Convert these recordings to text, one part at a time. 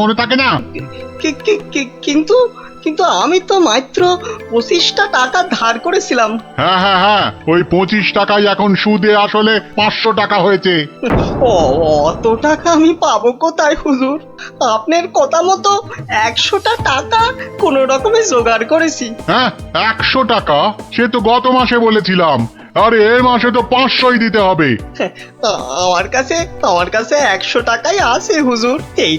মনে থাকে না? কিন্তু কিন্তু আমি তো মাত্র 25টা টাকা ধার করেছিলাম। হ্যাঁ হ্যাঁ হ্যাঁ, ওই 25 টাকাই এখন সুদে আসলে 500 টাকা হয়েছে। অত টাকা আমি পাবো কোথায় হুজুর? আপনার কথা মতো 100টা টাকা কোনো রকমে জোগাড় করেছি। হ্যাঁ, 100 টাকা? সে তো গত মাসে বলেছিলাম। আরে এ মাসে তো 500ই দিতে হবে। আমার কাছে 100 টাকাই আছে হুজুর। এই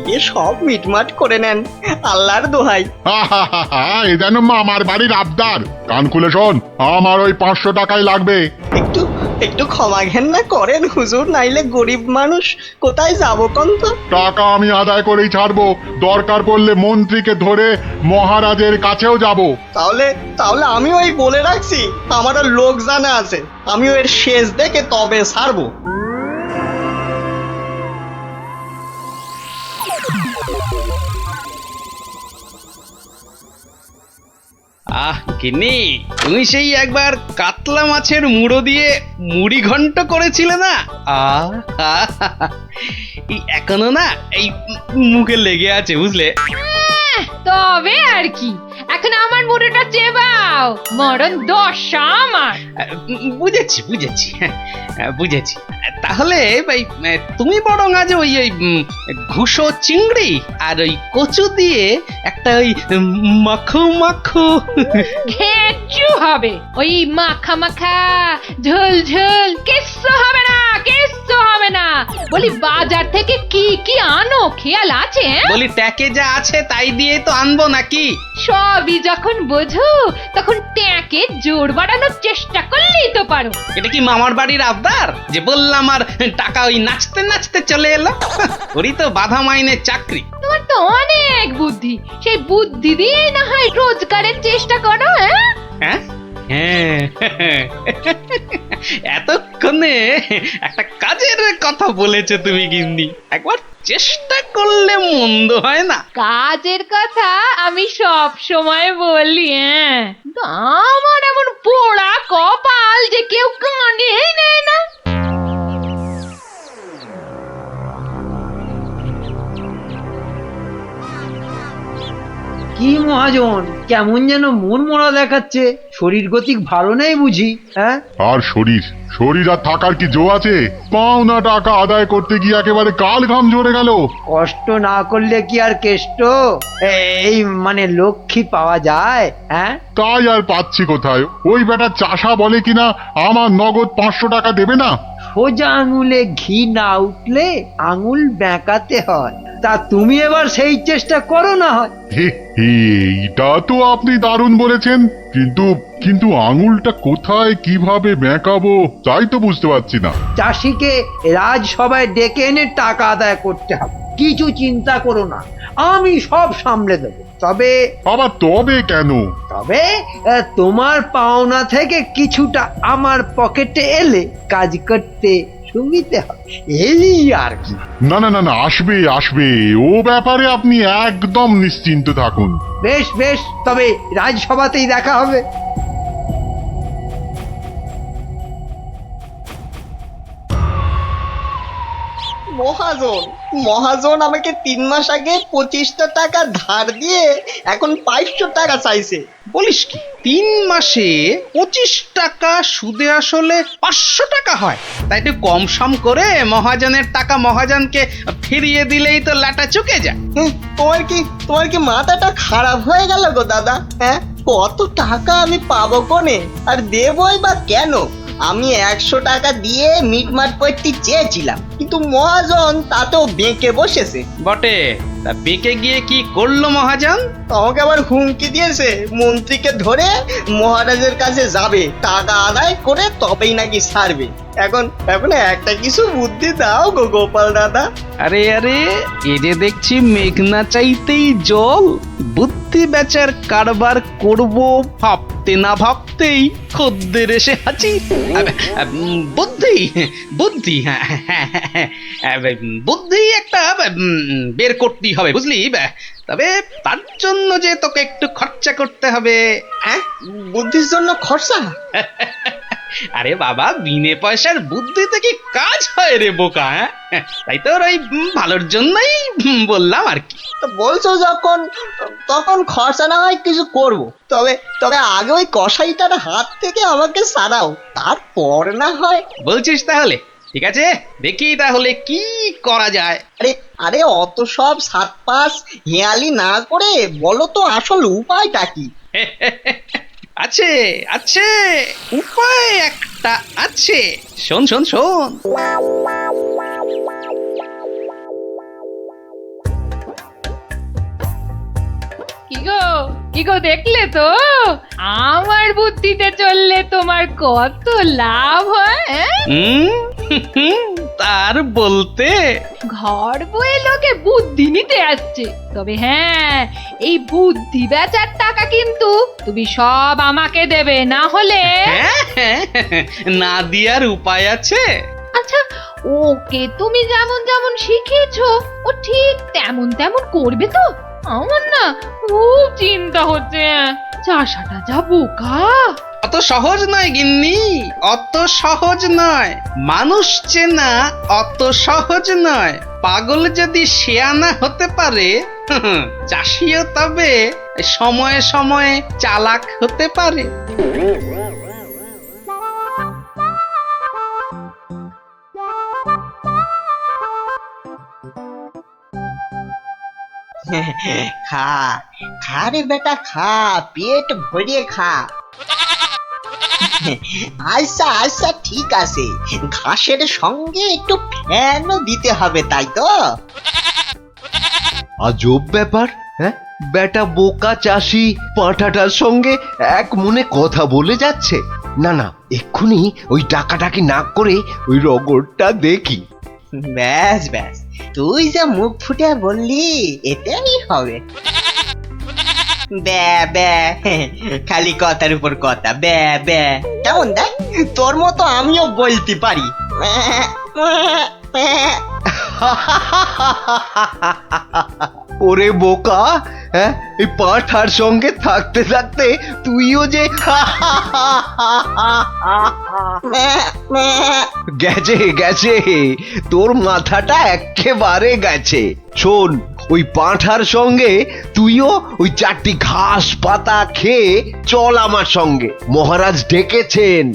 দিয়ে সব মিটমাট করে নেন, আল্লাহর দোহাই। এ যেন মামার বাড়ির আবদার। কান খুলে শোন, আমার ওই 500 টাকাই লাগবে। একটু একটু ক্ষমা ঘেন্না করেন হুজুর, নাইলে গরিব মানুষ কোথায় যাবো কোন তো? টাকা আমি আদায় করেই ছাড়বো, দরকার পড়লে মন্ত্রীকে ধরে মহারাজের কাছেও যাব। তাহলে তাহলে আমি ওই বলে রাখছি, আমারও লোক জানা আছে, আমি এর শেষ দেখে তবে ছাড়বো। গিন্নি, তুমি সেই একবার কাতলা মাছের মুড়ো দিয়ে মুড়ি ঘন্ট করেছিলে না? এই এখনো না এই মুখে লেগে আছে, বুঝলে? তবে আর কি, এখন আমার মুড়োটা চেবাও, মরণ দশা আমার। বুঝেছি বুঝেছি বুঝেছি। তাহলে ভাই তুমি বরং আজ ওই ওই ঘুষো চিংড়ি আর ওই কচু দিয়ে একটা ওই মাখো মাখো ঘেঁচু হবে, ওই মাখা মাখা ঝোল ঝোল কিচ্ছু হবে না, কিচ্ছু হবে না। বলি বাজার থেকে কি কি আনো খেয়াল আছে? বলি ট্যাকে যা আছে তাই দিয়ে তো আনবো নাকি? সবই যখন বোঝো তখন ট্যাঁকে জোর বাড়ানোর চেষ্টা করলেই তো পারো। এটা কি মামার বাড়ির আবদার যে বললাম আর টাকা ওই নাচতে নাচতে চলে এলো? ওরই তো বাধা মাইনের চাকরি। তোমার তো অনেক বুদ্ধি, সেই বুদ্ধি দিয়েই না হয় রোজগারের চেষ্টা করো। হ্যাঁ হ্যাঁ, এতক্ষণে একটা কাজের কথা বলেছে তুমি গিন্নি, একবার চেষ্টা করলে মন্দ হয় না। কাজের কথা আমি সব সময় বলি, কিন্তু আমার এমন পোড়া কপাল যে কেউ কানেই নেয় না। কি মহাজন, কেমন যেন মন মরা দেখাচ্ছে, শরীর গতিক ভালো নেই বুঝি? হ্যাঁ, আর শরীর আর থাকার কি জো আছে? পাওনা টাকা আদায় করতে গিয়ে একেবারে কাল ঘাম ঝরে গেল। কষ্ট না করলে কি আর কেষ্ট এই মানে লক্ষ্মী পাওয়া যায়? হ্যাঁ, তাই আর পাচ্ছি কোথায়? ওই বেটা চাষা বলে কিনা আমার নগদ 500 টাকা দেবে না। সোজা আঙুলে ঘি না উঠলে আঙুল বেঁকাতে হয়। তা তুমি এবার সেই চেষ্টা করো না হয়। এইটা তো আপনি দারুণ বলেছেন, কিন্তু কিন্তু আঙুলটা কোথায় কিভাবে বেঁকাবো তাই তো বুঝতে পারছি না। চাষিকে রাজসভায় ডেকে এনে টাকা আদায় করতে হবে, কিছু চিন্তা করো না, আমি সব সামলে দেবো। আবার তবে কেন? তবে তোমার পাওনা থেকে কিছুটা আমার পকেটে এলে কাজ করতে সুবিধে হবে, এই আর কি। না না না না, আসবে আসবে, ও ব্যাপারে আপনি একদম নিশ্চিন্ত থাকুন। বেশ বেশ, তবে রাজসভাতেই দেখা হবে। মহাজন আমাকে 3 মাস আগে 25টা টাকা ধার দিয়ে এখন 500 টাকা চাইছে। বলিস কি, 3 মাসে 25 টাকা সুদে আসলে 500 টাকা হয়? তাই একটু কম সম করে মহাজনের টাকা মহাজনকে ফিরিয়ে দিলেই তো লাটা চুকে যায়। তোমার কি মাথাটা খারাপ হয়ে গেল গো দাদা? হ্যাঁ, কত টাকা আমি পাবো কোনে, আর দেবই বা কেন? আমি 100 টাকা দিয়ে মিটমাট করতে চেয়েছিলাম, কিন্তু মহাজন তাতেও বেঁকে বসেছে। বটে, তা বেঁকে গিয়ে কি করলো মহাজন? আমাকে আবার হুমকি দিয়েছে, মন্ত্রীকে ধরে মহারাজের কাছে যাবে, টাকা আদায় করে তবেই নাকি ছাড়বে। এখন একটা কিছু বুদ্ধি দাও গো গোপাল দাদা। আরে আরে, এরে দেখছি মেঘনা চাইতেই জল। বুদ্ধি বেচার কারবার করব ভাবতে না ভাবতেই খদ্দের এসে হাজির। বুদ্ধি বুদ্ধি হ্যাঁ হ্যাঁ হ্যাঁ, বুদ্ধি একটা বের করতেই হবে, বুঝলি? তবে তার জন্য যে তোকে একটু খরচা করতে হবে। হ্যাঁ, বুদ্ধির জন্য খরচা? আরে বাবা, বিনে পয়সার বুদ্ধিতে কি কাজ হয় রে বোকা? তাই তোর ওই ভালোর জন্যই বললাম আর কি। তো বলছো যখন, তখন খরচা না হয় কিছু করব। তবে তবে আগে ওই কসাইটার হাত থেকে আমাকে সারাও, তারপর না হয়। বলছিস তাহলে? ঠিক আছে, দেখি তাহলে কি করা যায়। আরে আরে অত সব সাত পাঁচ হেয়ালি না করে বলো তো আসল উপায়টা কি? আছে আছে, উপায় একটা আছে। শোন শোন শোন। কি গো দেখলে তো আমার বুদ্ধিতে চললে তোমার কত লাভ হয়, তার বলতে ঘর বয়ে লোকে বুদ্ধি নিতে আসছে, তবে হ্যাঁ, এই বুদ্ধি বেচার টাকা কিন্তু তুমি সব আমাকে দেবে, না হলে না দিয়ার উপায় আছে। আচ্ছা, ওকে তুমি যেমন যেমন শিখিয়েছো ও ঠিক তেমন তেমন করবে তো? আমার না খুব চিন্তা হচ্ছে, চাষাটা যা বোকা। অত সহজ নয় গিন্নি, অত সহজ নয়। মানুষ চেনা অত সহজ নয়। পাগল যদি শেয়ানা হতে পারে, চাষিও তবে সময়ে সময়ে চালাক হতে পারে। খা খা রে বেটা, খা, পেট ভরিয়ে খা। আচ্ছা আচ্ছা ঠিক আছে, ঘাসের সঙ্গে একটু ফ্যানও দিতে হবে, তাই তো? আজব ব্যাপার, হ্যাঁ? বেটা বোকা চাষি পাঁঠাটার সঙ্গে এক মনে কথা বলে যাচ্ছে। না না, এক্ষুনি ওই ডাকাডাকি না করে ওই রগরটা দেখি। ব্যাস ব্যাস, তুই যা মুখ ফুটে বললি এটাই হবে। ব্যা ব্যা, খালি কথার উপর কথা, ব্যা ব্যা। কেমন দেখ, তোর মতো আমিও বলতে পারি। ওরে বোকা, হ্যাঁ, এই পাঁঠার সঙ্গে থাকতে থাকতে তুইও যে গেছে গেছে, তোর মাথাটা একেবারে গেছে। শোন, ওই পাঁঠার সঙ্গে তুইও ওই 4টি ঘাস পাতা খেয়ে চল আমার সঙ্গে, মহারাজ ডেকেছেন।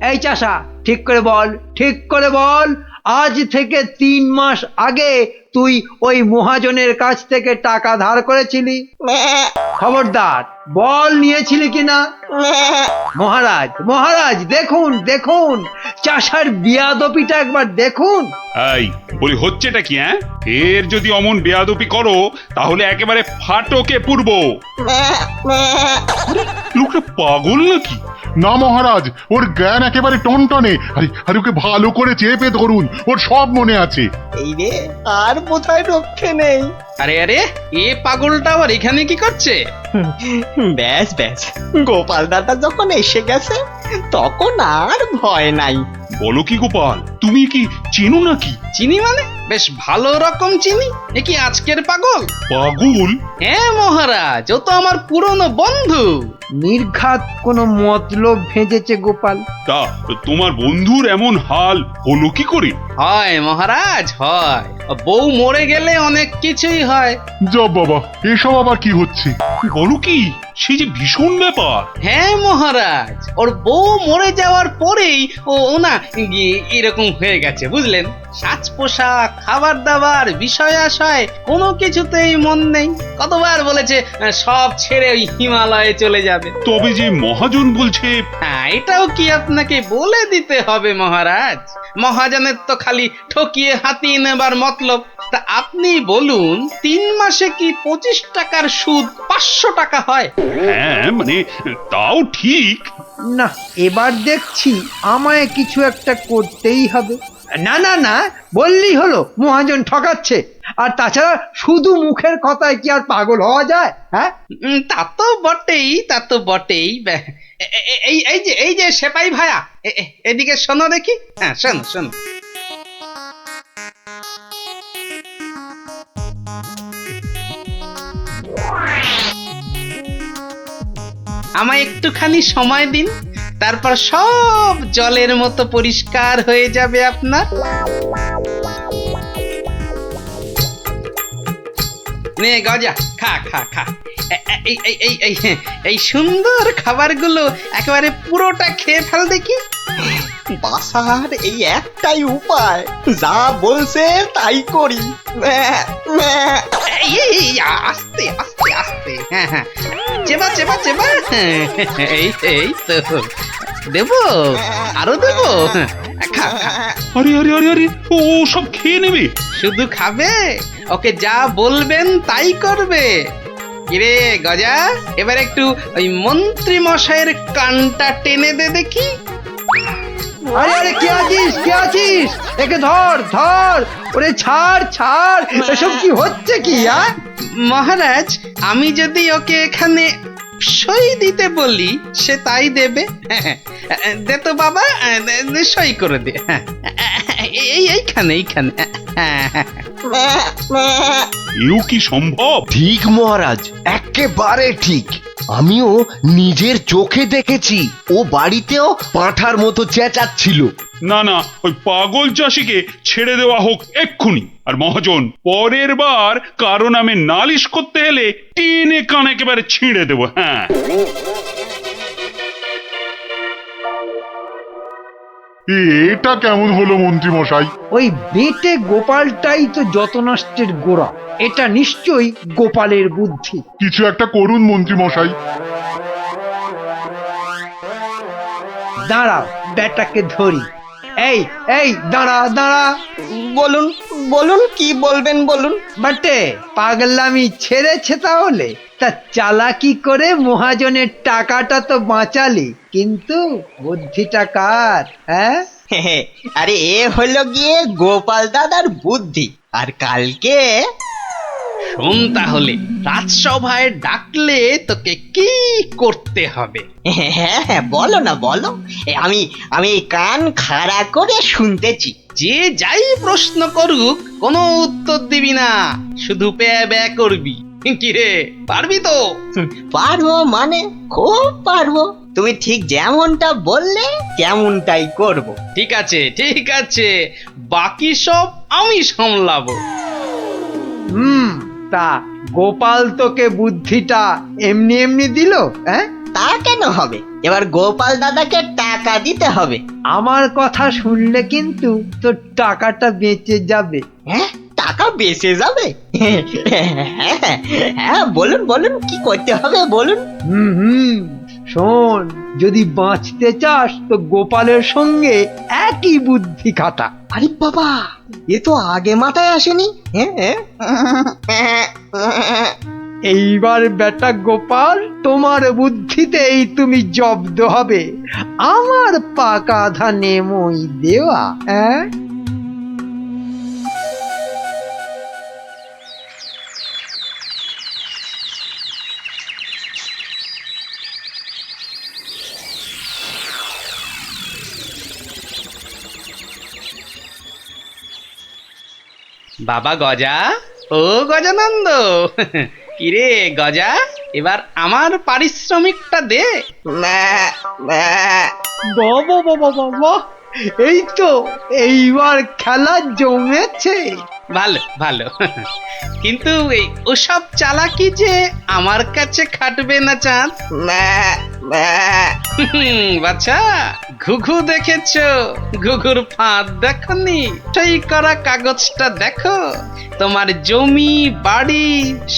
এই চাষা, ঠিক করে বল, ঠিক করে বল, আজ থেকে 3 মাস আগে তুই ওই মহাজনের কাছ থেকে টাকা ধার করেছিলি? খবরদার বল, নিয়েছিলি কিনা? মহারাজ মহারাজ, দেখুন দেখুন, চাষার বিয়াদপিটা একবার দেখুন। এই বলি, হচ্ছেটা কি? এর যদি অমন বেয়াদপি করো তাহলে একেবারে ফাটকে পুরব। লোকটা পাগল নাকি? না মহারাজ, ওর জ্ঞান একেবারে টনটনে। আরে আরে, ওকে ভালো করে চেপে ধরুন, ওর সব মনে আছে। এই রে, আর বোধহয় রক্ষে নেই। আরে আরে, এ পাগলটা আবার এখানে কি করছে? ব্যাস ব্যাস, গোপাল দাদা যখন এসে গেছে তখন আর ভয় নাই। বলো কি গোপাল, তুমি কি চেনো নাকি? চিনি মানে? বেশ ভালো রকম চিনি। এ কি আজকের পাগল? পাগল? হ্যাঁ মহারাজ, ও তো আমার পুরনো বন্ধু। নির্ঘাত কোনো মতলব ভেজেছে গোপাল। তা তোমার বন্ধুর এমন হাল হলো কি করে? হয় মহারাজ, হয়। বউ মরে গেলে অনেক কিছুই হয়। যা বাবা, এসব আবার কি হচ্ছে? বলো কি, সে যে ভীষণ ব্যাপার। হ্যাঁ মহারাজ, ওর বউ মরে যাওয়ার পরেই ও না এরকম হয়ে গেছে, বুঝলেন? সাজ পোশাক, খাবার দাবার, বিষয় আশয় কোনো কিছুতেই মন নেই। কতবার বলেছে সব ছেড়ে ওই হিমালয়ে চলে যাবে। তবে যে মহাজন বলছে। হ্যাঁ, এটাও কি আপনাকে বলে দিতে হবে মহারাজ? মহাজনের তো খালি ঠকিয়ে হাতিয়ে নেবার মতলব। তা আপনি বলুন, 3 মাসে কি 25 টাকার সুদ 500 টাকা হয়? হ্যাঁ মানে, তাও ঠিক। না, এবার দেখছি আমায় কিছু একটা করতেই হবে। না না না, বললেই হলো মহাজন ঠকাচ্ছে। আর তাছাড়া শুধু মুখের কথায় কি আর পাগল হওয়া যায়? হ্যাঁ, তা তো বটেই, তা তো বটেই। এই যে সেপাই ভায়া, এদিকে শোনো দেখি। হ্যাঁ, শোনো শোনো। আমায় একটুখানি সময় দিন, তারপর সব জলের মতো পরিষ্কার হয়ে যাবে আপনার। নে গজা, খা খা খা। এই সুন্দর খাবারগুলো একেবারে পুরোটা খেয়ে ফেল দেখি। বাসার এই একটাই উপায়, যা বলছে তাই করি। আস্তে আস্তে আস্তে, হ্যাঁ হ্যাঁ, চেবা চেবা চেবা। এই এই তো দেবো, আরো দেবো। খা খা। আরে আরে আরে আরে, ও সব খেয়ে নেবে? শুধু খাবে, ওকে যা বলবেন তাই করবে। কিরে গজা, এবার একটু ওই মন্ত্রী মশাইয়ের কানটা টেনে দে দেখি। আরে আরে কে আছিস, কে আছিস? একে ধর ধর, ওরে ছাড় ছাড়, এসব কি হচ্ছে কি? মহারাজ, আমি যদি ওকে এখানে সই দিতে বলি সে তাই দেবে। দে তো বাবা, সই করে দে। এইখানে এইখানে। এও কি সম্ভব? ঠিক মহারাজ, একেবারে ঠিক। আমিও নিজের চোখে দেখেছি, ও বাড়িতেও পাঁঠার মতো চেঁচাচ্ছিল। না না, ওই পাগল চাষিকে ছেড়ে দেওয়া হোক এক্ষুনি। আর মহাজন, পরের বার কারো নামে নালিশ করতে এলে টেনে কান একেবারে ছিঁড়ে দেবো। হ্যাঁ, এটা কেমন হলো মন্ত্রী মশাই? ওই বেটে গোপালটাই তো যত নষ্টের গোড়া। এটা নিশ্চয়ই গোপালের বুদ্ধি। কিছু একটা করুন মন্ত্রী মশাই। দাঁড়াও, বেটাকে ধরি। এই এই দাঁড়া দাঁড়া। বলুন বলুন, কি বলবেন বলুন। বাটে, পাগলামি ছেড়েছে তাহলে? তা চালাকি করে মহাজনের টাকাটা তো বাঁচালি, কিন্তু বুদ্ধিটা কার? হ্যাঁ, আরে এ হলো গিয়ে গোপাল দাদার বুদ্ধি। আর কালকে শোন তাহলে, রাজসভায় ডাকলে তোকে কি করতে হবে? হ্যাঁ হ্যাঁ, বলো না বলো। আমি আমি কান খাড়া করে শুনতেছি। যে যাই প্রশ্ন করুক কোনো উত্তর দিবি না, শুধু প্যা ব্যা করবি। কিরে, পারবি তো? পারবো মানে খুব পারবো। তুমি ঠিক যেমনটা বললে তেমনটাই করব। ঠিক আছে ঠিক আছে, বাকি সব আমি সামলাবো। তা গোপাল তোকে বুদ্ধিটা এমনি এমনি দিল? হ্যাঁ, তা কেন হবে? এবার গোপাল দাদাকে টাকা দিতে হবে। আমার কথা শুনলে কিন্তু তোর টাকাটা বেঁচে যাবে। হ্যাঁ, টাকা বেঁচে যাবে? হ্যাঁ, বলুন বলুন, কি করতে হবে বলুন। হুম, শোন, যদি বাঁচতে চাস তো গোপালের সঙ্গে একই বুদ্ধি খাটা। আরে বাবা, এ তো আগে মাথায় আসেনি। এইবার বেটা গোপাল, তোমার বুদ্ধিতেই তুমি জব্দ হবে। আমার পাকা ধানে মই দেওয়া। হ্যাঁ, বাবা গজা, ও গজানন্দ, কিরে গজা, এবার আমার পারিশ্রমিকটা দে। বাবা বাবা বাবা, এই তো এইবার খেলা জমেছে। ভালো ভালো, কিন্তু এই ওসব চালাকি যে আমার কাছে খাটবে না চাঁদ। বাচ্চা, ঘুঘু দেখেছো? ঘুঘুর ফাঁদ দেখনি? সই করা কাগজটা দেখো। তোমার জমি বাড়ি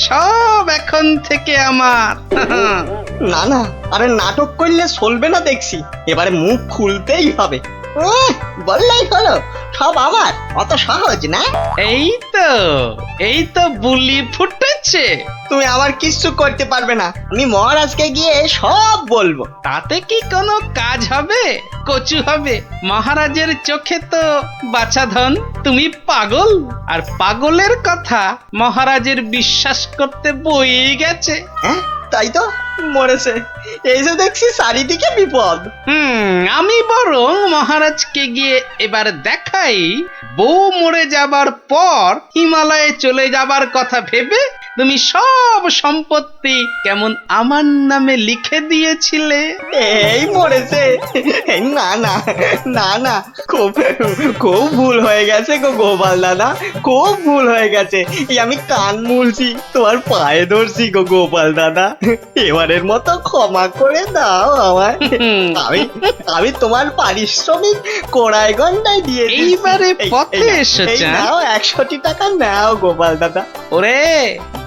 সব এখন থেকে আমার। না না, আরে নাটক করলে চলবে না দেখছি। এবারে মুখ খুলতেই হবে। বললেই হলো সব আমার, অত সহজ না। এই তো বুলি ফুটেছে। তুমি আমার কিচ্ছু করতে পারবে না। আমি মহারাজকে গিয়ে সব বলবো। তাতে কি কোনো কাজ হবে? কচু হবে? মহারাজের চোখে তো বাছাধন তুমি পাগল, আর পাগলের কথা মহারাজের বিশ্বাস করতে বই গেছে। হ্যাঁ, তাই তো, মরেছে। এই যে দেখছি চারিদিকে বিপদ। আমি বরং মহারাজকে গিয়ে এবার দেখাই, বউ মরে যাবার পর হিমালয়ে চলে যাবার কথা ভেবে তুমি সব সম্পত্তি কেমন আমার নামে লিখে দিয়েছিলে। এই মরেছে। না না না না, খুব খুব ভুল হয়ে গেছে গো গোপাল দাদা, খুব ভুল হয়ে গেছে। এই আমি কান মুলছি, তোমার পায়ে ধরছি গো গোপাল দাদা, এবারের মতো ক্ষমা করে দাও আমায়। আমি আমি তোমার পারিশ্রমিক কোড়ায় গন্ডায় দিয়ে দিচ্ছি। এইবারে এই- পথে এই নাও, এসেছে, এই নাও 100টি টাকা নাও গোপাল দাদা। ওরে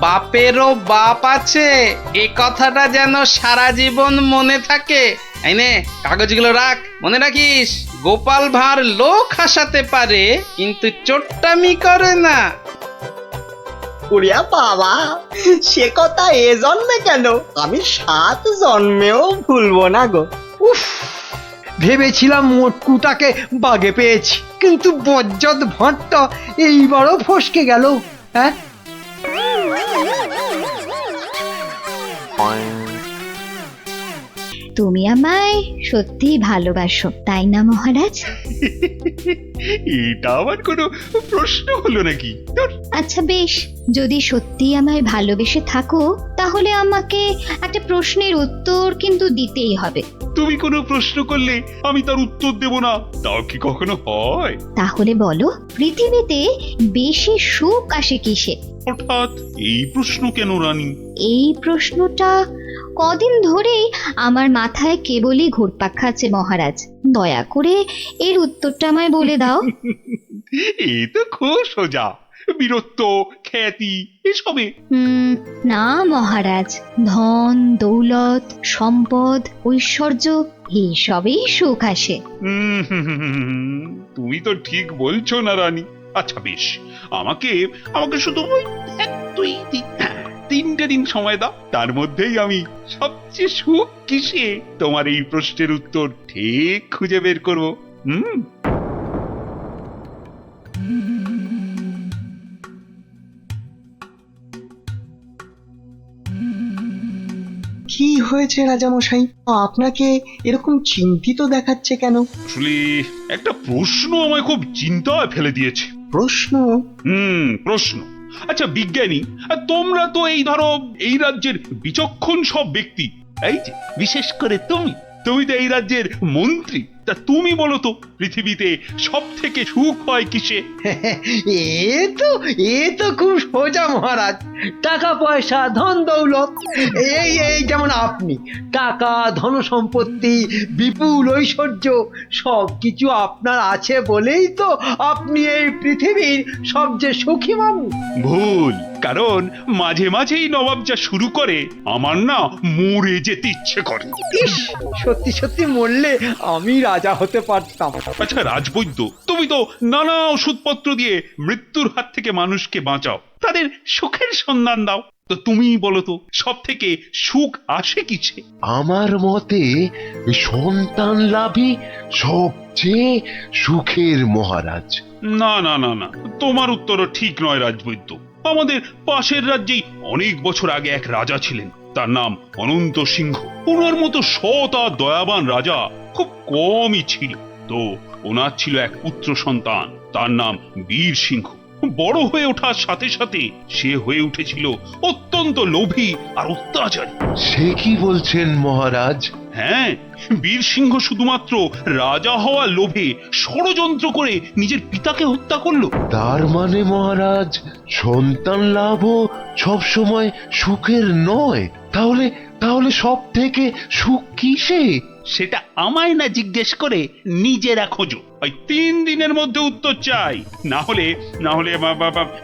বাপেরও বাপ আছে, এ কথাটা যেন সারা জীবন মনে থাকে। এই নে কাগজগুলো রাখ, মনে রাখিস গোপাল ভাঁড় লোক হাসাতে পারে কিন্তু চোট্টামি করে না। উড়িয়া বাবা, সে কথা এ জন্মে কেন, আমি 7 জন্মেও ভুলবো না গো। উফ, ভেবেছিলাম মোটকুটাকে বাগে পেয়েছি, কিন্তু বজ্জত ভাঁড়টা এইবারও ফসকে গেল। হ্যাঁ, তুমি আমায় সত্যিই ভালোবাসো, তাই না মহারাজ? এটা আবার কোনো প্রশ্ন হলো নাকি? ধুর, আচ্ছা বেশ, যদি সত্যি আমায় ভালোবেসে থাকো তাহলে আমাকে একটা প্রশ্নের উত্তর কিন্তু দিতেই হবে। তুমি কোনো প্রশ্ন করলে আমি তার উত্তর দেব না, তাও কি কখনো হয়? তাহলে বলো, পৃথিবীতে বেশি সুখ আসে কিসে? হঠাৎ এই প্রশ্ন কেন রানী? এই প্রশ্নটা কদিন ধরেই আমার মাথায় কেবলই ঘুরপাক খাচ্ছে মহারাজ, দয়া করে এর উত্তরটা আমায় বলে দাও। এ তো খুব সোজা, বীরত্ব, খ্যাতি এসবে। না মহারাজ, ধন দৌলত সম্পদ ঐশ্বর্য এইসবেই সুখ আসে। তুমি তো ঠিক বলছো না রানী। আচ্ছা বেশ, আমাকে আমাকে শুধু ওই 3টে দিন সময় দাও, তার মধ্যেই আমি সবচেয়ে সুখ কিসে তোমার এই প্রশ্নের উত্তর ঠিক খুঁজে বের করবো। কি হয়েছে রাজামশাই, আপনাকে এরকম চিন্তিত দেখাচ্ছে কেন? আসলে একটা প্রশ্ন আমায় খুব চিন্তায় ফেলে দিয়েছে। প্রশ্ন? প্রশ্ন। আচ্ছা বিজ্ঞানী, তোমরা তো এই ধরো এই রাজ্যের বিচক্ষণ সব ব্যক্তি, এই যে বিশেষ করে তুমি তুমি তো এই রাজ্যের মন্ত্রী, তা তুমি বলো তো পৃথিবীতে সব থেকে সুখ হয় কিসে? এ তো খুব সোজা মহারাজ, টাকা পয়সা ধন দৌলত। এই যেমন আপনি, টাকা ধন সম্পত্তি বিপুল ঐশ্বর্য সবকিছু আপনার আছে বলেই তো আপনি এই পৃথিবীর সবচেয়ে সুখী মানুষ। ভুল, কারণ মাঝে মাঝেই নবাব যা শুরু করে আমার না মরে যেতে ইচ্ছে করে। ইস, সত্যি সত্যি মরলে আমি রাজা হতে পারতাম। আচ্ছা রাজবৈদ্য, তুমি তো নানা ওষুধপত্র দিয়ে মৃত্যুর হাত থেকে মানুষকে বাঁচাও, তাদের সুখের সন্ধান দাও, তো তুমি বলো তো সব থেকে সুখ আসে কিসে? আমার মতে সন্তান লাভই সবচেয়ে সুখের মহারাজ। না না না না, তোমার উত্তরও ঠিক নয় রাজবৈদ্য। আমাদের পাশের রাজ্যেই অনেক বছর আগে এক রাজা ছিলেন, তার নাম অনন্ত সিংহ। ওনার মতো সৎ আর দয়াবান রাজা খুব কমই ছিল। তো ওনার ছিল এক পুত্র সন্তান, তার নাম বীর সিংহ। বড় হয়ে ওঠার সাথে সাথে সে হয়ে উঠেছিল অত্যন্ত লোভী আর অত্যাচারী। সে কি বলছেন মহারাজ? হ্যাঁ, বীর সিংহ শুধুমাত্র রাজা হওয়ার লোভে ষড়যন্ত্র করে নিজের পিতাকে হত্যা করলো। তার মানে মহারাজ সন্তান লাভও সবসময় সুখের নয়। তাহলে তাহলে সব থেকে সুখ কিসে? সেটা আমায় না জিজ্ঞেস করে নিজেরা খোঁজো। ওই 3 দিনের মধ্যে উত্তর চাই, না হলে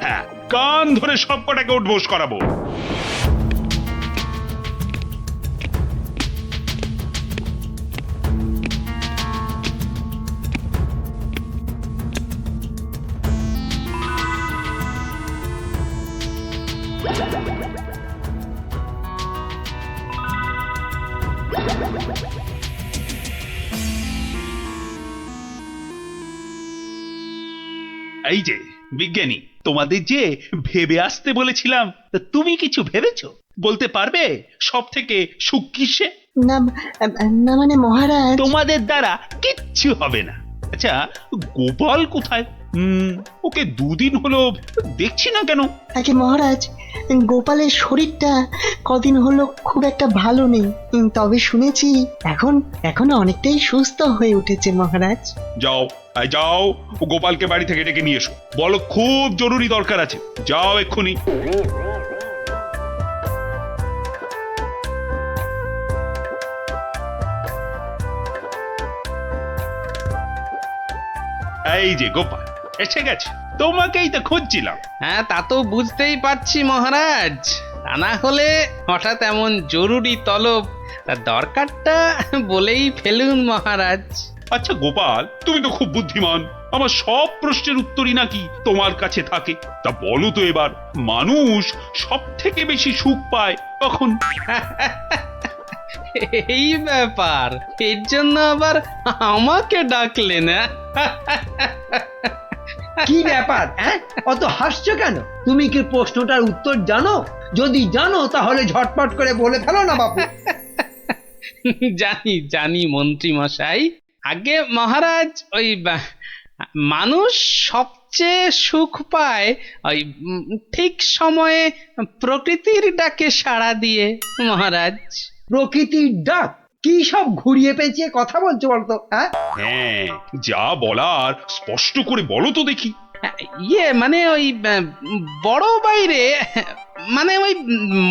হ্যাঁ কান ধরে সব কটাকে উঠবোস করাবো। এই যে বিজ্ঞানী, তোমাদের যে ভেবে আসতে বলেছিলাম, তা তুমি কিছু ভেবেছো? বলতে পারবে সব থেকে সুখ কিসে? না না মানে মহারাজ, তোমাদের দ্বারা কিচ্ছু হবে না। আচ্ছা গোপাল কোথায়? ওকে দুদিন হলো দেখছি না কেন। আগে মহারাজ, গোপালের শরীরটা কদিন হলো খুব একটা ভালো নেই, তবে শুনেছি এখন এখন অনেকটাই সুস্থ হয়ে উঠেছে মহারাজ। যাও যাও, ও গোপালকে বাড়ি থেকে ডেকে নিয়ে এসো, বলো খুব জরুরি দরকার আছে, যাও এক্ষুনি। এই যে গোপাল এসে গেছে, তোমাকেই তো খুঁজছিলাম। হ্যাঁ, তা তো বুঝতেই পারছি মহারাজ, তা না হলে হঠাৎ এমন জরুরি তলব, তা দরকারটা বলেই ফেলুন মহারাজ। আচ্ছা গোপাল, তুমি তো খুব বুদ্ধিমান, আমার সব প্রশ্নের উত্তরই নাকি তোমার কাছে থাকে। তা বলো তো এবার, মানুষ সব থেকে বেশি সুখ পায় কখন? এই ব্যাপার, এর জন্য আবার আমাকে ডাকলে না? কি ব্যাপার? হ্যাঁ, অত হাসছো কেন? তুমি কি প্রশ্নটার উত্তর জানো? যদি জানো তাহলে ঝটপট করে বলে ফেলো না বাপু। জানি জানি মন্ত্রী মশাই। আগে মহারাজ, ওই মানুষ সবচেয়ে সুখ পায় ওই ঠিক সময়ে প্রকৃতির ডাকে সাড়া দিয়ে মহারাজ। প্রকৃতির ডাক? কি সব ঘুরিয়ে পেঁচিয়ে কথা বলছো বলতো? হ্যাঁ, হ্যাঁ, যা বলার স্পষ্ট করে বলো তো দেখি। মানে ওই বড় বাইরে, মানে ওই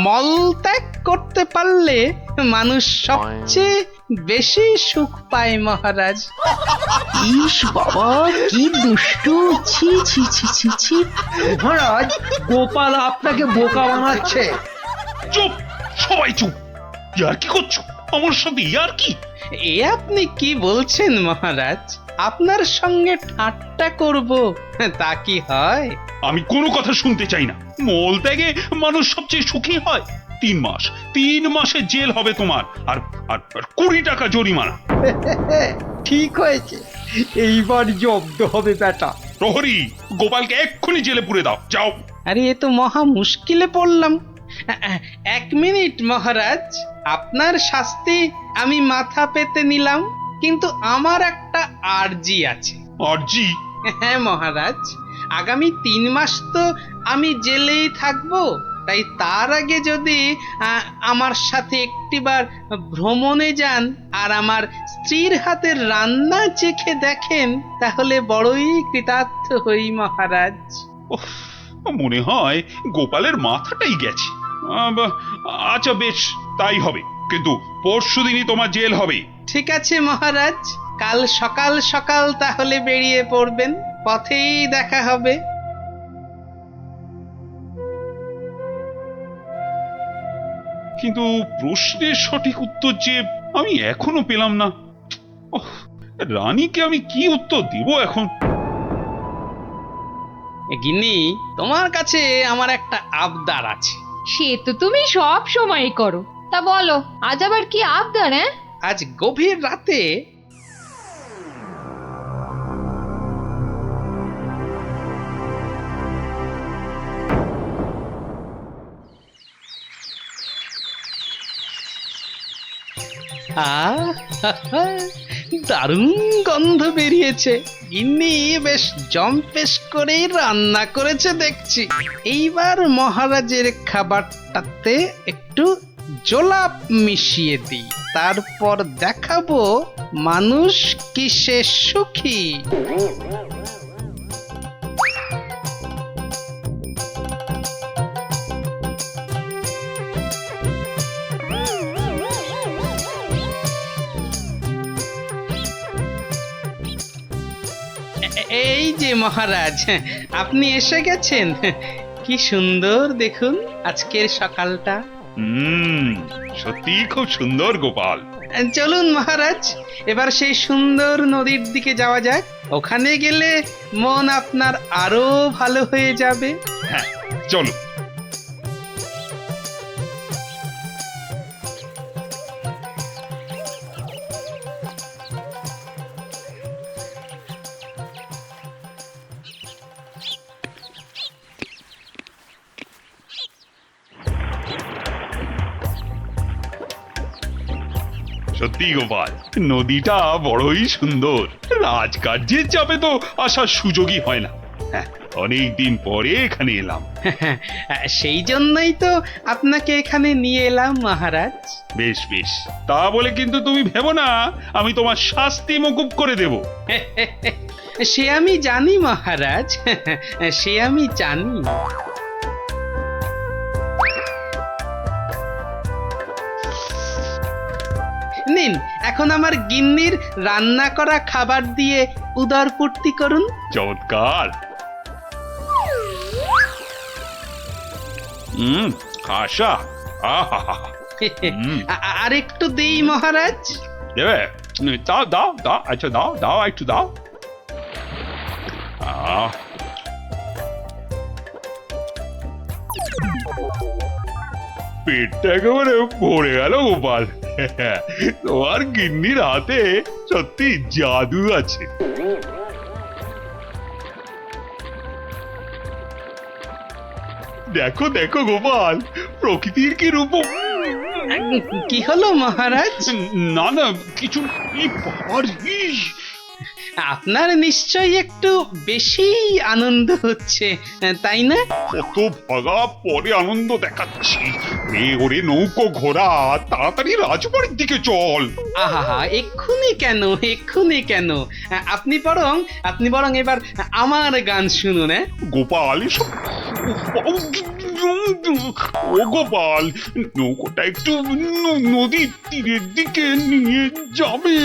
মলত্যাগ করতে পারলে মানুষ সবচেয়ে বেশি সুখ পায় মহারাজ। ইস বাবা, কি দুষ্টু! ছি ছি ছি ছি ছি! মহারাজ, গোপাল আপনাকে বোকা বানাচ্ছে। চুপ, সবাই চুপ! ইয়ার কি করছো আমার সাথে? ইয়ার কি? এ আপনি কি বলছেন মহারাজ? আপনার সঙ্গে ঠাট্টা করব তা কি হয়? আমি কোনো কথা শুনতে চাই না। মলত্যাগে মানুষ সবচেয়ে সুখী হয়। 3 মাসের জেল হবে তোমার, আর আর 20 টাকা জরিমানা। ঠিক হয়েছে, এইবার জব্দ হবে বেটা। প্রহরী, গোপালকে এক্ষুনি জেলে পুরে দাও, যাও। আরে এ তো মহা মুশকিলে পড়লাম। 1 মিনিট মহারাজ, আপনার শাস্তি আমি মাথা পেতে নিলাম, কিন্তু আমার একটা আর্জি আছে। আরজি? হ্যাঁ মহারাজ, আগামী 3 মাস তো আমি জেলেই থাকবো, তাই তার আগে যদি আমার সাথে একটিবার ভ্রমণে যান আর আমার স্ত্রীর হাতের রান্না চেখে দেখেন, তাহলে বড়ই কৃতার্থ হই মহারাজ। উফ, মনে হয় গোপালের মাথাটাই গেছে। আচ্ছা বেশ, তাই হবে, কিন্তু পরশুদিনই তোমার জেল হবে। ঠিক আছে মহারাজ, কাল সকাল সকাল তাহলে বেরিয়ে পড়বেন, পথেই দেখা হবে। কিন্তু প্রশ্নের সঠিক উত্তর যে আমি এখনো পেলাম না। ওহ, রানীকে আমি কি উত্তর দেব এখন? গিন্নি, তোমার কাছে আমার একটা আবদার আছে। সে তো তুমি সব সময় করো, তা বলো আজ আবার কি আবদার? হ্যাঁ, আজ গভীর রাতে দারুণ গন্ধ বেরিয়েছে। গিন্নি বেশ জম্পেশ করে রান্না করেছে দেখছি। এইবার মহারাজের খাবারটাতে একটু জোলাপ মিশিয়ে দিই, তারপর দেখাবো মানুষ কিসে সুখী। এই যে মহারাজ, আপনি এসে গেছেন। কি সুন্দর দেখুন আজকের সকালটা। সত্যি খুব সুন্দর গোপাল। চলুন মহারাজ, এবার সেই সুন্দর নদীর দিকে যাওয়া যাক। ওখানে গেলে মন আপনার আরো ভালো হয়ে যাবে। হ্যাঁ, চলো। সত্যি গোপাল, নদীটা বড়ই সুন্দর। রাজকার্যের চাপে তো আসার সুযোগই হয় না। হ্যাঁ, অনেকদিন পরে এখানে এলাম। সেই জন্যই তো আপনাকে এখানে নিয়ে এলাম মহারাজ। বেশ বেশ, তা বলে কিন্তু তুমি ভেবো না আমি তোমার শাস্তি মকুব করে দেব। সে আমি জানি মহারাজ, সে আমি জানি। নিন, এখন আমার গিন্নির রান্না করা খাবার দিয়ে উদর পূর্তি করুন। চমৎকার। আশা, আহা, আর একটু দেই মহারাজ। দেবে? দাও দাও দাও, আচ্ছা দাও দাও, একটু দাও। পেটটা একেবারে ভরে গেল গোপাল। তোমার গিন্নির হাতে সত্যি জাদু আছে। দেখো দেখো গোপাল, প্রকৃতির কি রূপ। কি হলো মহারাজ? না না কিছু, বাবার আপনার নিশ্চয়ই একটু বেশি আনন্দ হচ্ছে, তাই না? কত ভাগা পরে আনন্দ দেখাচ্ছি। ওরে নৌকো ঘোড়া, তাড়াতাড়ি রাজবাড়ির দিকে চল। আহা, এক্ষুনি কেন, এক্ষুনি কেন? আপনি বরং এবার আমার গান শুনুন। গোপাল, এসব ও গোপাল, নৌকোটা একটু নদীর তীরের দিকে নিয়ে যাবে।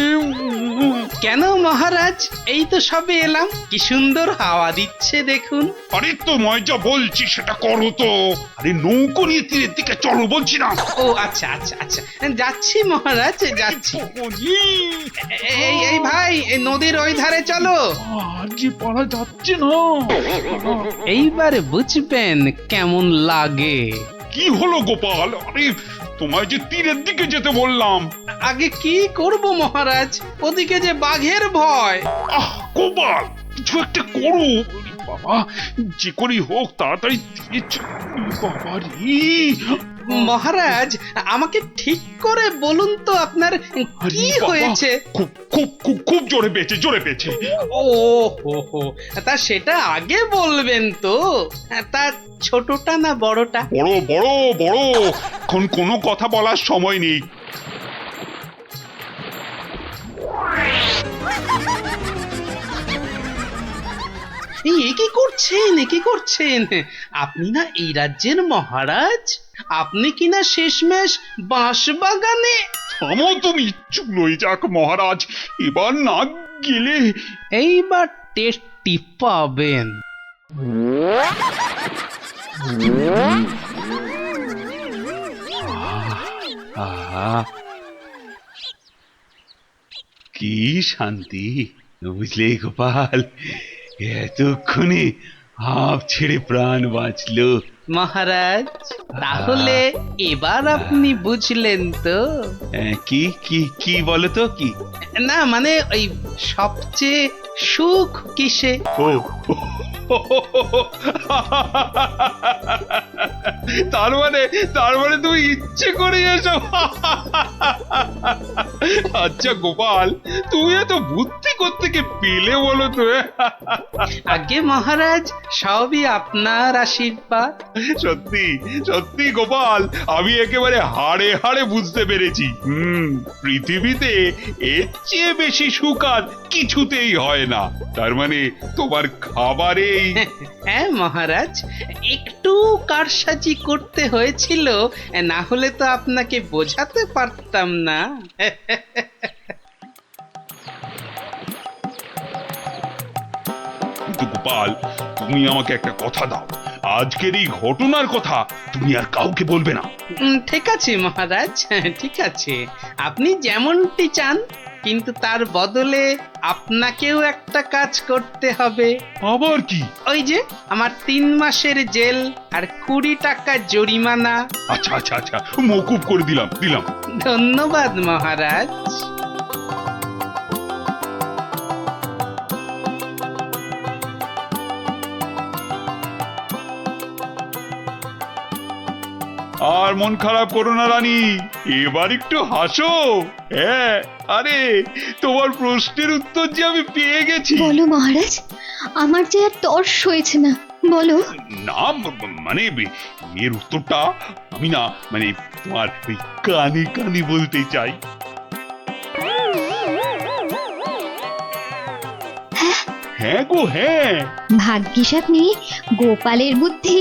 কেন মহারাজ, এই তো সবে এলাম, কি সুন্দর হাওয়া দিচ্ছে দেখুন। আরে তোমায় যা বলছি সেটা করো তো। আরে নৌকো নিয়ে তীরের দিকে চলো বলছি না। ও আচ্ছা আচ্ছা আচ্ছা, যাচ্ছি মহারাজ, যাচ্ছি। এই ভাই, এই নদীর ওই ধারে চলো। আর যে পারা যাচ্ছে না। এইবারে বুঝবেন কেমন লাগে। কি হলো গোপাল? আরে তোমায় যে তীরের দিকে যেতে বললাম। আগে কি করব মহারাজ, ওদিকে যে বাঘের ভয়। আহ গোপাল, কিছু একটা করো। বাবা, যে করি হোক তাড়াতাড়ি তীরে বাবা রে। মহারাজ, আমাকে ঠিক করে বলুন তো আপনার কি হয়েছে? খুব খুব খুব খুব জোরে পেয়েছে, জোরে পেয়েছে। ও হো, তা সেটা আগে বলবেন তো। তা ছোটটা না বড়টা? বড় বড় বড়, এখন কোনো কথা বলার সময় নেই। কি করছেন? আপনি না এই রাজ্যের মহারাজ? আপনি কি না শেষমেশ বাঁশ বাগানে? থামো তুমি, চুলোই যাক মহারাজ, এবার না গেলে। এইবার টেস্টি পাবেন। কি শান্তি, বুঝলে গোপাল, এতক্ষণে হাঁপ ছেড়ে প্রাণ বাঁচলো। মহারাজ, তাহলে এবার আপনি বুঝলেন তো? কি কি কি বলো তো? কি না মানে ওই সবচেয়ে সুখ কিসে? ও তার মানে তুমি ইচ্ছে করে এসব। আচ্ছা গোপাল, তুমি এত বুদ্ধি কোত্থেকে পেলে বলো তো? আগে মহারাজ, সবই আপনার আশীর্বাদ। সত্যি সত্যি গোপাল, আমি একেবারে হাড়ে হাড়ে বুঝতে পেরেছি। পৃথিবীতে এর চেয়ে বেশি সুখ আর কিছুতেই হয় না। তার মানে তোমার খাবারেই। হ্যাঁ মহারাজ, একটু কারসাজি করতে হয়েছিল, না হলে তো আপনাকে বোঝাতে পারতাম না। কিন্তু গোপাল, তুমি আমাকে একটা কথা দাও, আজকের এই ঘটনার কথা তুমি আর কাউকে বলবে না। ঠিক আছে মহারাজ, ঠিক আছে, আপনি যেমনটি চান, কিন্তু তার বদলে আপনাকেও একটা কাজ করতে হবে। আবার কি? ওই যে আমার 3 মাসের জেল আর 20 টাকা জরিমানা। আচ্ছা আচ্ছা আচ্ছা, মকুব করে দিলাম। ধন্যবাদ মহারাজ। আর মন খারাপ করো না রানী, এবার একটু হাসো। হ্যাঁ, আরে তোমার প্রশ্নের উত্তর যে আমি পেয়ে গেছি। বলো মহারাজ, আমার যে আর তর্স হয়েছে না, বলো। না মানে এর উত্তরটা আমি না মানে তোমার ওই কানে কানে বলতে চাই। হ্যাঁ গো হ্যাঁ। ভাগ্যিস আপনি গোপালের বুদ্ধি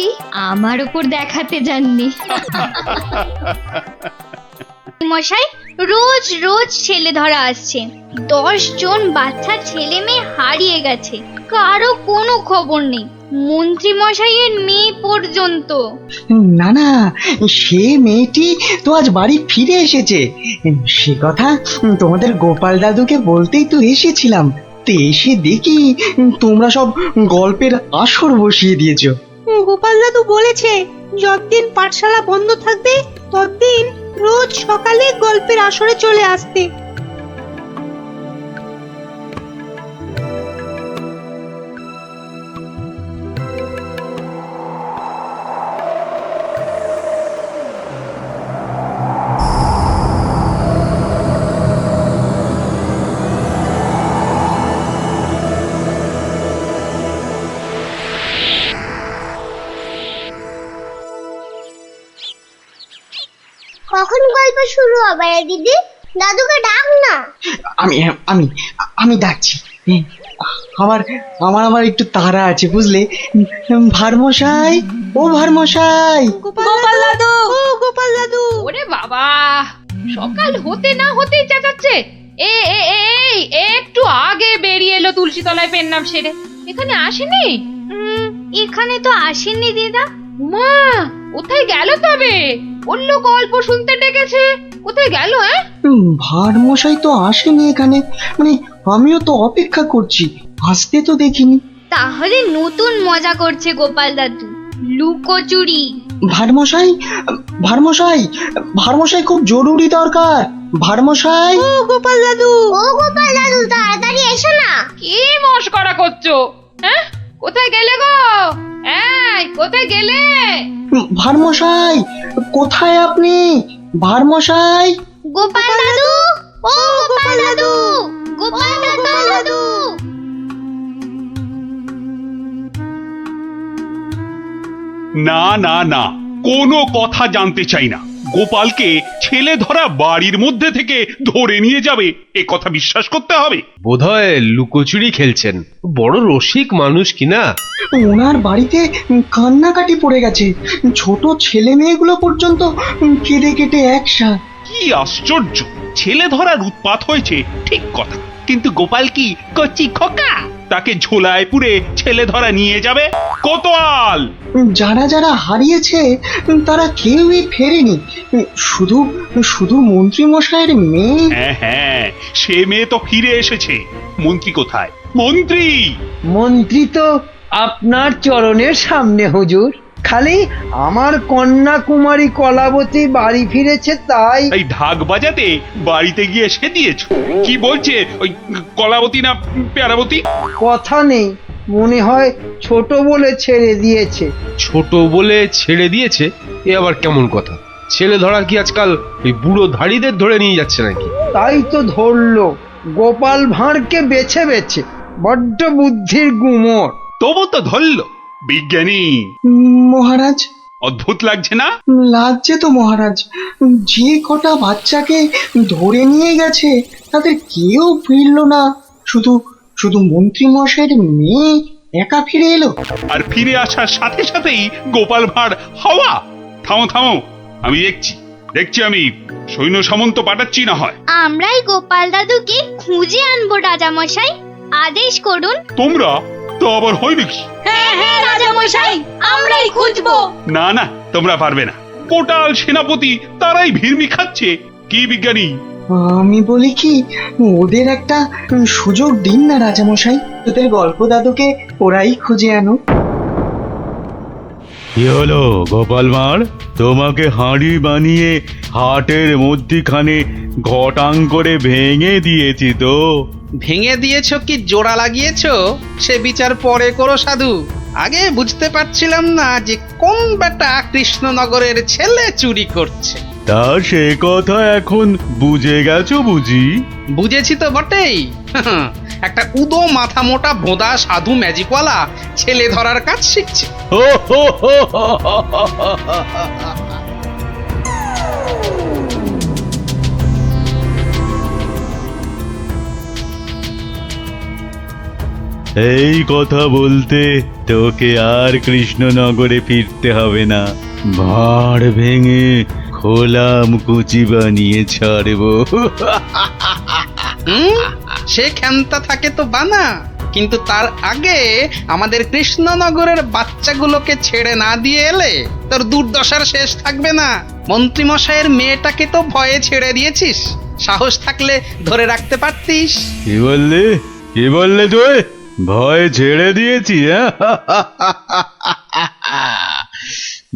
আমার উপর দেখাতে যাননি। মশাই, রোজ রোজ ছেলে ধরা আসছে। 10 জন বাচ্চা ছেলে মেয়ে হারিয়ে গেছে, কারো কোনো খবর নেই, মন্ত্রী মশাইয়ের মেয়ে পর্যন্ত। না না, সে মেয়েটি তো আজ বাড়ি ফিরে এসেছে। সে কথা তোমাদের গোপাল দাদুকে বলতেই তো এসেছিলাম। তো এসে দেখি তোমরা সব গল্পের আসর বসিয়ে দিয়েছো। গোপাল দাদু বলেছে যতদিন পাঠশালা বন্ধ থাকবে ততদিন রোজ সকালে গল্পের আসরে চলে আসতে। কখন গল্প শুরু হবে দিদি? দাদুকে ডাক না। আমি আমি আমি ডাকছি। আমার আমার আমার একটু তাড়া আছে বুঝলে। ভারমশাই, ও ভারমশাই। গোপাল দাদু, ও গোপাল দাদু। ওরে বাবা, সকাল হতে না হতেই চেঁচাচ্ছে। এই একটু আগে বেরিয়ে এলো তুলসী তলায় পেন নাম সেরে, এখানে আসেনি? এখানে তো আসেননি দিদা। মা, কোথায় গেল তবে? বললো গল্প শুনতে ডেকেছে, কোথায় গেল? ভারমশাই তো আসেনি এখানে, মানে আমিও তো অপেক্ষা করছি, আসতে তো দেখিনি। তাহলে নতুন মজা করছে গোপাল দাদু, লুকোচুরি। ভারমশাই, ভারমশাই, ভারমশাই খুব জরুরি দরকার। ভারমশাই, ও গোপাল দাদু, ও গোপাল দাদু, তাড়াতাড়ি এসো না। কি মস্করা করছো? হ্যাঁ, কোথায় গেলে গো? এই, কোথায় গেলে? ভারমশাই, কোথায় আপনি? ভারমশাই, গোপাল দাদু, ও গোপাল দাদু, গোপাল দাদু। না না না, কোনো কথা জানতে চাই না। গোপালকে ছেলে ধরা বাড়ির মধ্যে থেকে ধরে নিয়ে যাবে এ কথা বিশ্বাস করতে হবে? বোধহয় লুকোচুরি খেলছেন, বড় রসিক মানুষ কিনা। ওনার বাড়িতে কান্নাকাটি পড়ে গেছে, ছোট ছেলে মেয়েগুলো পর্যন্ত কেঁদে কেটে একসা। কি আশ্চর্য! ছেলে ধরার উৎপাত হয়েছে ঠিক কথা, কিন্তু গোপাল কি কচি খোকা? তাকে ঝোলায় পুরে ছেলে ধরা নিয়ে যাবে? কোতোয়াল! যারা যারা হারিয়েছে তারা কেউই ফেরেনি, শুধু শুধু মন্ত্রী মশাইয়ের মেয়ে। হ্যাঁ হ্যাঁ, সে মেয়ে তো ফিরে এসেছে। মন্ত্রী কোথায়? মন্ত্রী! মন্ত্রী তো আপনার চরণের সামনে হুজুর। খালি আমার কন্যা কুমারী কলাবতী বাড়ি ফিরেছে তাই। এই ঢাক বাজাতে বাড়িতে গিয়ে সে দিয়েছ? কি বলছে ওই কলাবতী না প্যারাবতী? কথা নেই, মনে হয় ছোট বলে ছেড়ে দিয়েছে। ছোট বলে ছেড়ে দিয়েছে? এ আবার কেমন কথা? ছেলে ধরা কি আজকাল ওই বুড়ো ধাড়িদের ধরে নিয়ে যাচ্ছে নাকি? তাই তো ধরলো গোপাল ভাঁড়কে বেছে বেছে, বড্ড বুদ্ধির গুমর। তবু তো ধরল বিজ্ঞানী। মহারাজ, অদ্ভুত লাগছে না? লাগছে তো মহারাজ। যে কটা বাচ্চাকে ধরে নিয়ে গেছে তাদের কেউ ফিরলো না, শুধু শুধু মন্ত্রী মশাইয়ের মেয়ে একা ফিরে এলো। আর ফিরে আসার সাথে সাথেই গোপাল ভাঁড় হাওয়া। থামো থামো, আমি দেখছি আমি সৈন্য সামন্ত পাঠাচ্ছি না হয়। আমরাই গোপাল দাদুকে খুঁজে আনবো রাজা মশাই, আদেশ করুন। তোমরা তো আবার হয় নাকি? হ্যাঁ হ্যাঁ রাজা মশাই, আমরাই খুঁজবো। না না, তোমরা পারবে না। কোটাল সেনাপতি তারাই ভিড়মি খাচ্ছে। কি বিজ্ঞানী? আমি বলি কি, ওদের একটা সুযোগ দিন না রাজামশাই, তোদের গল্প দাদুকে ওরাই খুঁজে আনো। কি হলো গোপাল ভাঁড়, তোমাকে হাঁড়ি বানিয়ে হাটের মধ্যিখানে ঘটাং করে ভেঙে দিয়েছি তো। ভেঙে দিয়েছ কি জোড়া লাগিয়েছ সে বিচার পরে করো সাধু। আগে বুঝতে পারছিলাম না যে কোন বেটা কৃষ্ণনগরের ছেলে চুরি করছে। তা সে কথা এখন বুঝে গেছো বুঝি? বুঝেছি তো বটেই। একটা উদো মাথা মোটা ভোদা সাধু ম্যাজিকওয়ালা ছেলে ধরার কাজ শিখছে। হো হো হো হো হো হো হো। এই কথা বলতে তোকে আর কৃষ্ণনগরে ফিরতে হবে না, ভাঁড় ভেঙে খোলাম কুচি বানিয়ে ছাড়বো। সে ক্ষমতা থাকে তো বানা, কিন্তু তার আগে আমাদের কৃষ্ণনগরের বাচ্চাগুলোকে ছেড়ে না দিয়ে এলে তোর দুর্দশার শেষ থাকবে না। মন্ত্রীমশাইয়ের মেয়েটাকে তো ভয়ে ছেড়ে দিয়েছিস, সাহস থাকলে ধরে রাখতে পারতিস। কি বললে, কি বললে তুই? ভয় ছেড়ে দিয়েছি?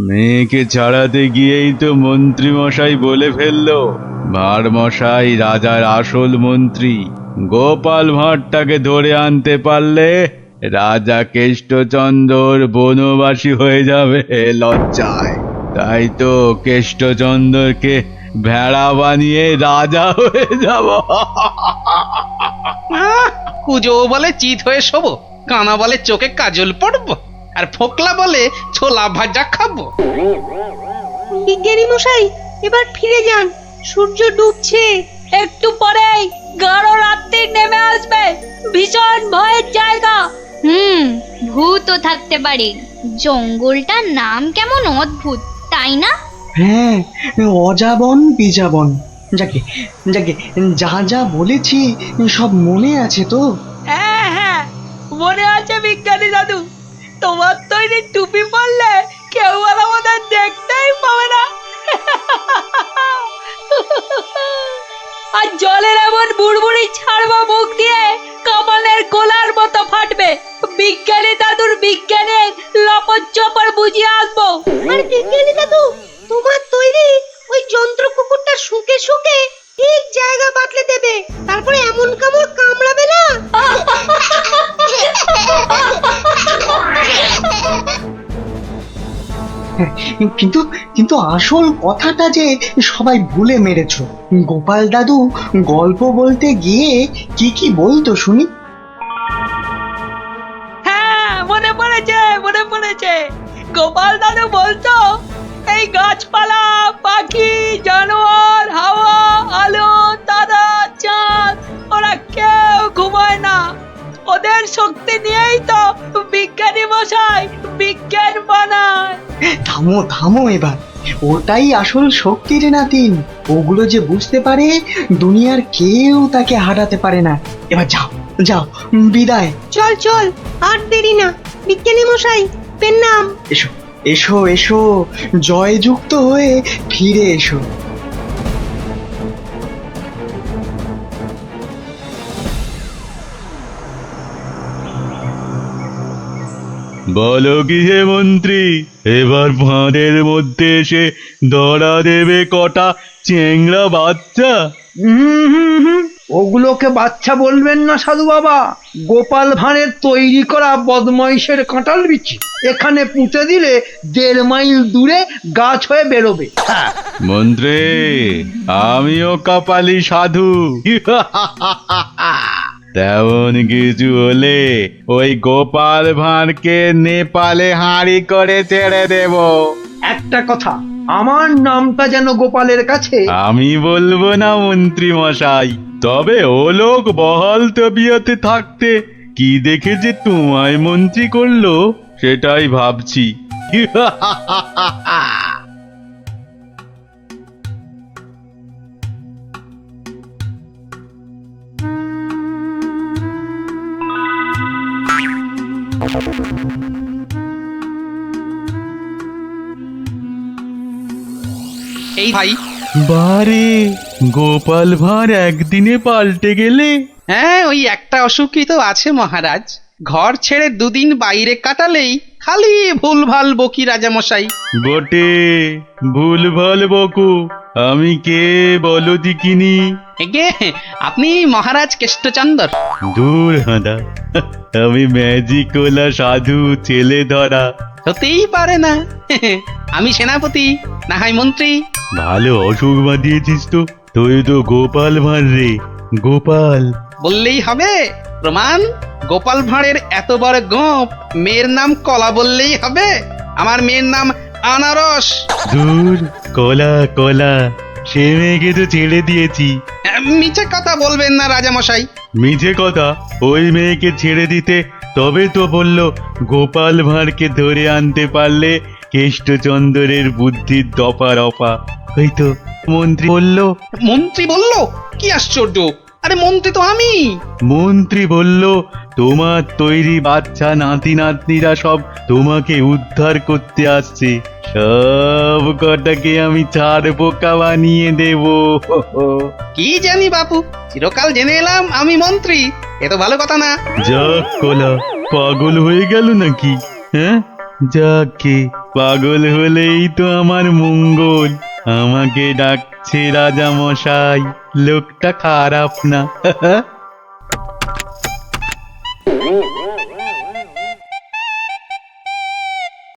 মেয়েকে ছাড়াতে গিয়েই তো মন্ত্রী মশাই বলে ফেললো ভাঁড় মশাই রাজার আসল মন্ত্রী। গোপাল ভাঁড়টাকে ধরে আনতে পারলে রাজা কেষ্টচন্দ্র বনবাসী হয়ে যাবে লজ্জায়। তাই তো কেষ্টচন্দ্রকে ভেড়া বানিয়ে রাজা হয়ে যাব। কুজো বলে চিত হয়ে শোবো, কানা বলে চোখে কাজল পড়বো, আর ফোকলা বলে ছোলা ভাজা খাবো। বিজ্ঞানী মশাই এবার ফিরে যান, সূর্য ডুবছে। একটু পরেই গাঢ় রাত্রি নেমে আসবে, ভীষণ ভয়ের জায়গা। ভূতও থাকতে পারে। জঙ্গলটার নাম কেমন অদ্ভুত, তাই না? হ্যাঁ, অজাবন বিজাবন। যাকে যাকে যা যা বলেছি সব মনে আছে তো? হ্যাঁ হ্যাঁ, মনে আছে বিজ্ঞানী দাদু। তোমার তৈরি টুপি পরলে কেউ আর আমাদের দেখতেই পাবে না। আর জলের এমন বুড়বুড়ি ছাড়বো মুখ দিয়ে, কামানের গোলার মতো ফাটবে। বিজ্ঞানী দাদুর বিজ্ঞানের লপট চপর বুঝিয়ে আসবো। আর বিজ্ঞানী দাদু, তোমার তৈরি ওই যন্ত্র কুকুরটা শুকে শুকে ঠিক জায়গা বাতলে দেবে, তারপরে এমন কামড় কামড়াবে না। কিন্তু কিন্তু আসল কথাটা যে সবাই ভুলে মেরেছ। গোপাল দাদু গল্প বলতে গিয়ে কি কি বলতো শুনি? হ্যাঁ, মনে পড়েছে মনে পড়েছে। গোপাল দাদু বলতো এই গাছপালা, পাখি, জানোয়ার, হাওয়া, আলো, তারা, চাঁদ, ওরা কেউ ঘুমায় না। ওদের শক্তি নিয়েই তো বিজ্ঞানী মশাই বিজ্ঞান বানায়। থামো থামো এবার, ওটাই আসল শক্তির নাতিন। ওগুলো যে বুঝতে পারে দুনিয়ার কেউ তাকে হারাতে পারে না। এবার যাও যাও, বিদায়। চল চল, আর দেরি না। বিজ্ঞানী মশাই, পেন নাম। এসো এসো এসো, জয়যুক্ত হয়ে ফিরে এসো। বলো কি হে মন্ত্রী, এবার ভাঁড়ের মধ্যে এসে ধরা দেবে কটা চেংড়া বাচ্চা? ওগুলোকে বাচ্চা বলবেন না সাধু বাবা, গোপাল ভাঁড়ের তৈরি করা বদমাইশের কাঁঠাল বিচি। এখানে পুঁতে দিলে 1.5 মাইল দূরে গাছ হয়ে বেরোবে। মন্ত্রী, আমিও কপালি সাধু। তেমন কিছু হলে ওই গোপাল ভাঁড়কে নেপালে হাঁড়ি করে ছেড়ে দেব। একটা কথা, আমার নামটা যেন গোপালের কাছে। আমি বলবো না মন্ত্রী মশাই, তবে ও লোক বহাল তবিয়তে থাকতে কি দেখে যে তোমায় মন্ত্রী করলো সেটাই ভাবছি। এই ভাই, বারে গোপাল ভাঁড় একদিনে পাল্টে গেলে। হ্যাঁ, ওই একটা অসুখই তো আছে মহারাজ। ঘর ছেড়ে 2 দিন বাইরে কাটালেই খালি ভুলভাল বকি রাজামশাই। বটে, ভুলভাল বকো। আমি কে বলো দিকিনি? এগে আপনি মহারাজ কেষ্টচন্দর। দূর হাঁদা, আমি ম্যাজিকওয়ালা সাধু ছেলে ধরা। হতেই পারে না। আমি সেনাপতি, না হয় মন্ত্রী। ভালো অসুখ বাঁধিয়েছিস তো। তুই তো গোপাল ভাঁড় রে, গোপাল। বললেই হবে? প্রমাণ? গোপাল ভাঁড়ের এত বড় গোপ, মেয়ের নাম কলা বললেই হবে? আমার মেয়ের নাম আনারস। দূর, কলা কলা, সে মেয়েকে তো ছেড়ে দিয়েছি। মিছে কথা বলবেন না রাজামশাই। মিছে কথা? ওই মেয়েকে ছেড়ে দিতে তবে তো বলল গোপাল ভাঁড়কে ধরে আনতে পারলে কেষ্টচন্দ্রের বুদ্ধির দফা রফা। ওই তো মন্ত্রী বলল। মন্ত্রী বলল? কি আশ্চর্য! আরে মন্ত্রী তো আমি। মন্ত্রী বলল তোমার তৈরি বাচ্চা নাতি নাতনিরা সব তোমাকে উদ্ধার করতে আসছে, সব কটাকে আমি ছাড় বোকা বানিয়ে দেব। কি জানি বাপু, চিরকাল জেনে এলাম আমি মন্ত্রী। এ তো ভালো কথা না। যাক কলা, পাগল হয়ে গেল নাকি? হ্যাঁ, যাকে পাগল হলেই তো আমার মঙ্গল। আমাকে ডাকছে রাজা মশাই, লোকটা খারাপ না।